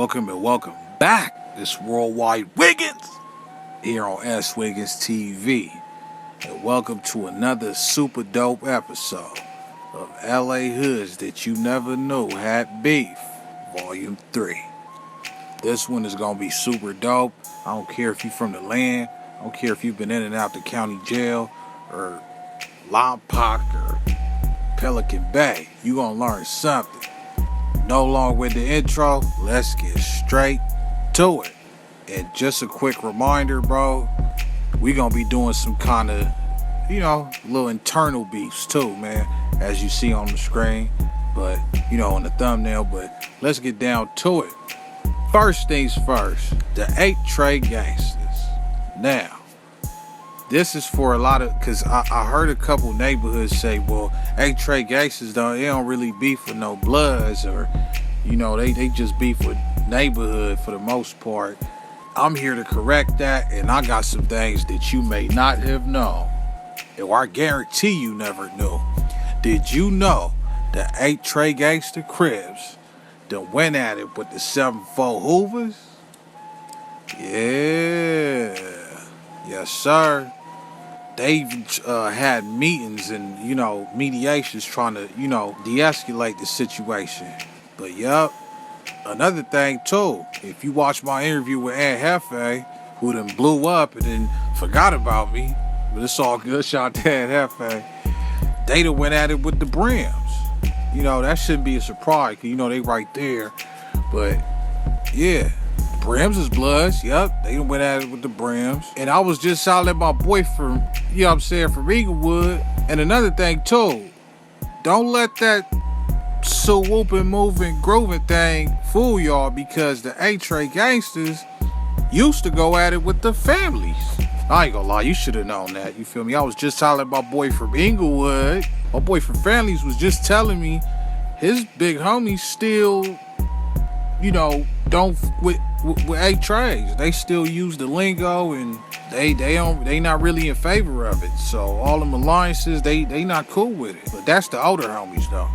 welcome and welcome back. It's Worldwide Wiggins here on S.WigginsTV. And welcome to another super dope episode of LA Hoods That You Never Knew Had Beef, Volume 3. This one is going to be super dope. I don't care if you're from the land. I don't care if you've been in and out the county jail or Lompoc or Pelican Bay. You're going to learn something. No longer with the intro, let's get straight to it. And just a quick reminder, bro, we gonna be doing some kind of, little internal beefs too, man, as you see on the screen, but, on the thumbnail, but let's get down to it. First things first, the 8 Trey Gangsters. Now, this is for a lot of, because I heard a couple neighborhoods say, well, 8 Trey Gangsters, they don't really beef with no Bloods, or, they just beef with neighborhood for the most part. I'm here to correct that, and I got some things that you may not have known, or I guarantee you never knew. Did you know the 8 Trey Gangster Crips that went at it with the 7-4 Hoovers? Yeah. Yes, sir. They had meetings and, mediations trying to, de-escalate the situation. But, yup. Another thing, too. If you watch my interview with Aunt Hefe, who then blew up and then forgot about me, but it's all good. Shout out to Aunt Hefe. They done went at it with the Brims. That shouldn't be a surprise, because, they right there. But, yeah. Brims is Bloods, yep. They went at it with the Brims. And I was just out at my boy from, from Inglewood. And another thing, too. Don't let that swooping, moving, grooving thing fool y'all, because the 8 Trey Gangsters used to go at it with the families. I ain't gonna lie, you should have known that. You feel me? I was just out at my boy from Inglewood. My boy from Families was just telling me his big homies still, don't with 8 Treys. They still use the lingo, and they not really in favor of it. So all them alliances, they not cool with it. But that's the older homies though.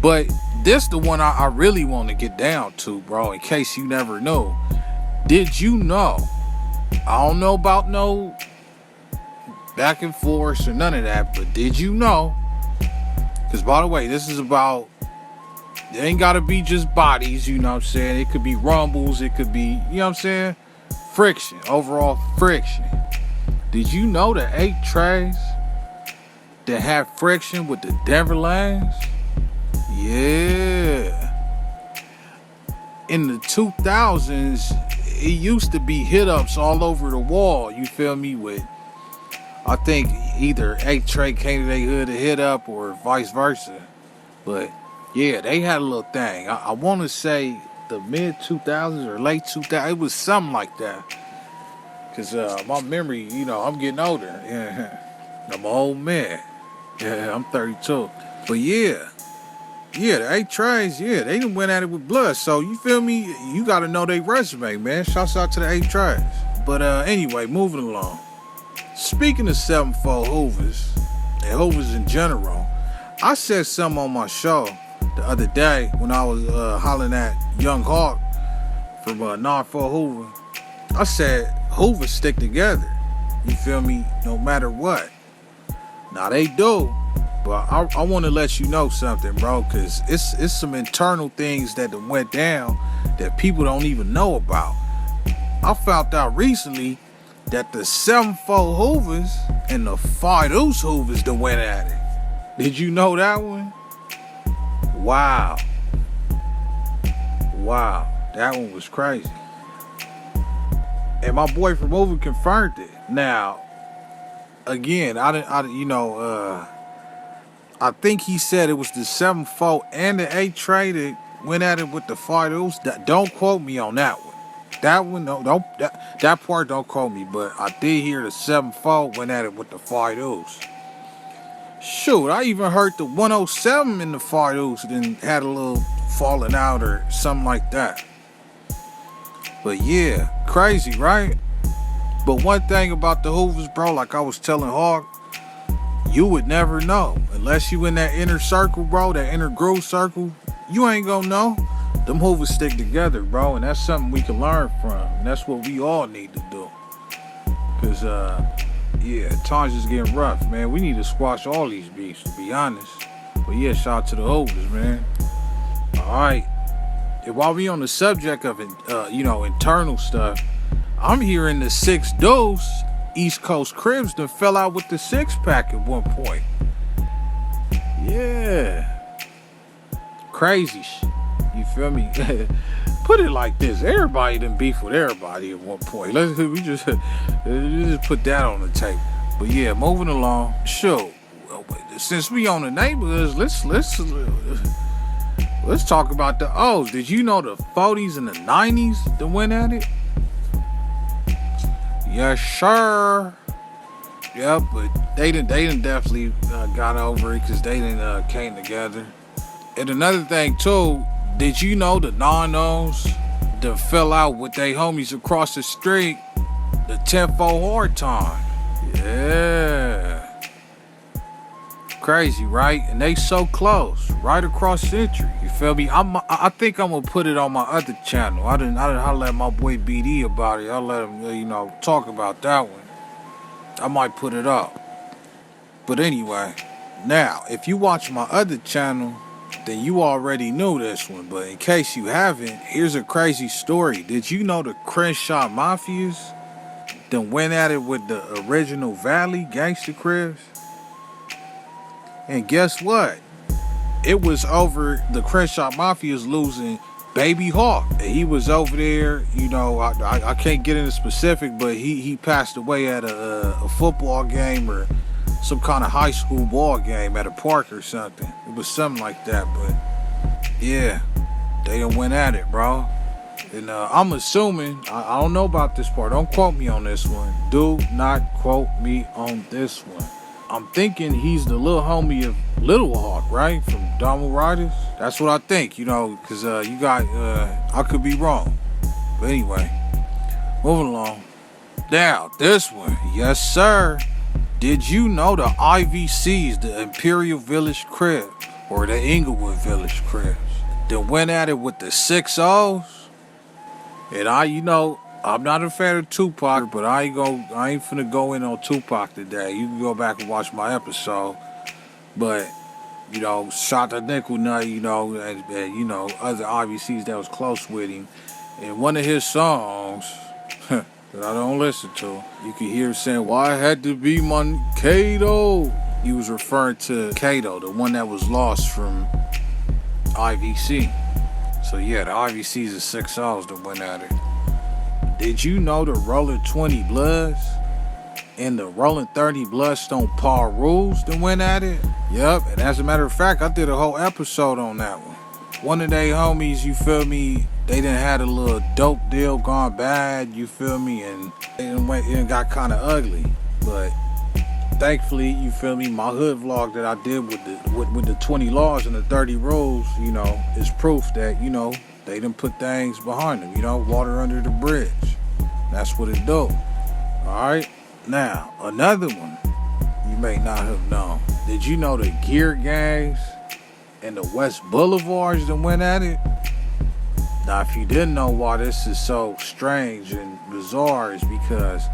But this the one I really want to get down to, bro, in case you never know. Did you know? I don't know about no back and forth or none of that, but did you know? Because, by the way, this is about, it ain't got to be just bodies, It could be rumbles, it could be, friction, overall friction. Did you know the 8 Treys that have friction with the Denver Lanes? Yeah. In the 2000s, it used to be hit-ups all over the wall, you feel me, with, I think, either 8 Trey came to their hood to hit up or vice versa. But, yeah, they had a little thing. I want to say the mid-2000s or late 2000s. It was something like that. Because my memory, I'm getting older. Yeah. I'm an old man. Yeah, I'm 32. But, yeah. Yeah, the 8 Treys, they done went at it with Blood. So, you feel me? You got to know their resume, man. Shouts out to the 8 Treys. But anyway, moving along. Speaking of 7-4 Hoovers, and Hoovers in general, I said something on my show the other day when I was hollering at Young Hawk from 9-4 Hoover. I said, Hoovers stick together. You feel me? No matter what. Now, they do. But I want to let you know something, bro, because it's some internal things that went down that people don't even know about. I found out recently that the 7-4 Hoovers and the 5 Deuce Hoovers that went at it. Did you know that one? Wow. That one was crazy. And my boy from Hoover confirmed it. Now, again, I think he said it was the 7-4 and the 8 Trey that went at it with the 5 Deuce. Don't quote me on that one. That one, that part don't quote me, but I did hear the 7-4 went at it with the 5 Deuce. Shoot, I even heard the 107 in the 5 Deuce then had a little falling out or something like that. But yeah, crazy, right? But one thing about the Hoovers, bro, like I was telling Hawk, you would never know. Unless you in that inner circle, bro, that inner groove circle, you ain't gonna know. Them Hoovers stick together, bro, and that's something we can learn from. And that's what we all need to do. Cause yeah, times is getting rough, man. We need to squash all these beefs, to be honest. But yeah, shout out to the Hoovers, man. Alright. And while we on the subject of internal stuff, I'm hearing the 6 dudes, East Coast Crips, that fell out with the 6-pack at one point. Yeah. Crazy shit. You feel me? Put it like this. Everybody done beef with everybody at one point. Let's just put that on the table. But yeah, moving along. Sure. Since we on the neighborhoods, let's talk about the O's. Did you know the 40s and the 90s that went at it? Yes, sir. Yeah, but they didn't definitely got over it because they didn't came together. And another thing too, did you know the non-O's that fell out with they homies across the street, the 10-4 hard time? Yeah. Crazy, right? And they so close, right across Century. You feel me? I think I'm gonna put it on my other channel. I didn't let my boy BD about it. I let him, talk about that one. I might put it up. But anyway, now if you watch my other channel, then you already knew this one. But in case you haven't, here's a crazy story. Did you know the Crenshaw Mafias then went at it with the original Valley Gangster Crips? And guess what? It was over the Crenshaw Mafias losing Baby Hawk. And he was over there, I can't get into specific, but he passed away at a football game or some kind of high school ball game at a park or something. It was something like that, but yeah, they done went at it, bro. And I'm assuming, I don't know about this part. Don't quote me on this one. Do not quote me on this one. I'm thinking he's the little homie of Little Hawk, right? From Damo Riders. That's what I think, because I could be wrong. But anyway, moving along. Now, this one, yes, sir. Did you know the IVCs, the Imperial Village Crips, or the Inglewood Village Crips, that went at it with the 6 O's? And I'm not a fan of Tupac, but I ain't finna go in on Tupac today. You can go back and watch my episode. But, shot the Nickel Nut, and other IVCs that was close with him. And one of his songs that I don't listen to, you can hear him saying, "Why I had to be my Kato." He was referring to Kato, the one that was lost from IVC. So yeah, the IVCs are 6 O's that went at it. Did you know the Rolling 20 Bloods and the Rolling 30 Bloodstone Paul Rules that went at it? Yep, and as a matter of fact, I did a whole episode on that one. One of they homies, you feel me, they done had a little dope deal gone bad, you feel me, and it got kind of ugly. But thankfully, you feel me, my hood vlog that I did with the 20 laws and the 30 rules, is proof that, they done put things behind them, water under the bridge. That's what it do. Alright? Now, another one you may not have known. Did you know the Gear Gangs and the West Boulevards that went at it? Now, if you didn't know why this is so strange and bizarre, is because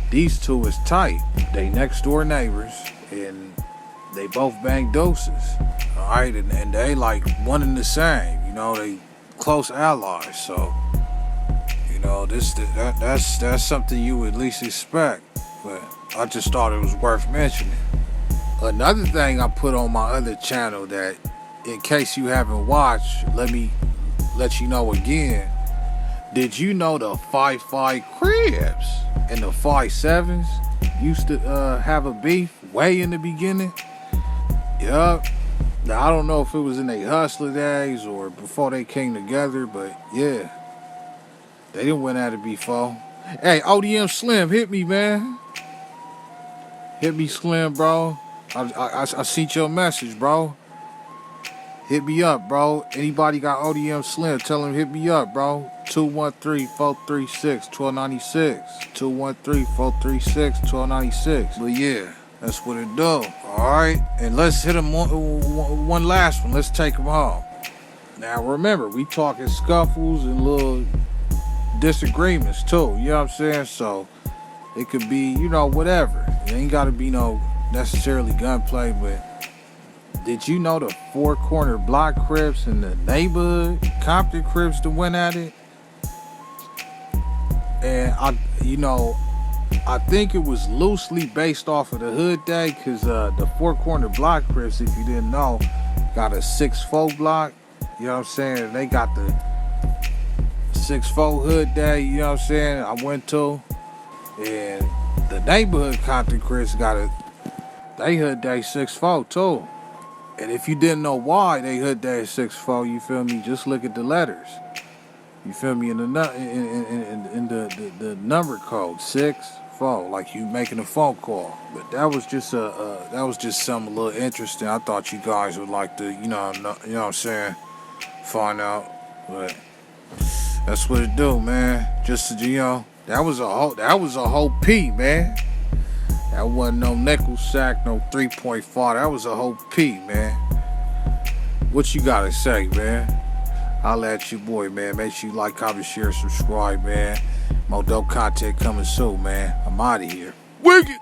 these two is tight. They next door neighbors, and they both bang doses. Alright? And they like one and the same. They close allies, so that's something you would at least expect, but I just thought it was worth mentioning. Another thing I put on my other channel that, in case you haven't watched, let me let you know again. Did you know the 5-5 Crips and the 5-7s used to have a beef way in the beginning? Yup. Now, I don't know if it was in their hustler days or before they came together, but yeah, they didn't went at it before. Hey, ODM Slim, hit me, man. Hit me, Slim, bro. I seen your message, bro. Hit me up, bro. Anybody got ODM Slim, tell him hit me up, bro. 213-436-1296. 213-436-1296. But yeah, that's what it do. Alright, and let's hit him one last one. Let's take him home. Now remember, we talking scuffles and little disagreements too. You know what I'm saying? So it could be, whatever. It ain't gotta be no necessarily gunplay, but did you know the four corner block Crips and the neighborhood Compton Crips that went at it? And I think it was loosely based off of the Hood Day, because the four corner block Crips, if you didn't know, got a 6-4 block. You know what I'm saying? They got the 6-4 Hood Day, you know what I'm saying, I went to. And the neighborhood Compton Crips got they Hood Day 6-4 too. And if you didn't know why they Hood Day 6-4, you feel me, just look at the letters. You feel me, in the number code 6-4, like you making a phone call. But that was just something a little interesting. I thought you guys would like to, you know what I'm saying, find out. But that's what it do, man. Just that was a whole P, man. That wasn't no nickel sack, no 3.5. That was a whole P, man. What you gotta say, man? Holla at your boy, man. Make sure you like, comment, share, subscribe, man. More dope content coming soon, man. I'm out of here. Wiggins!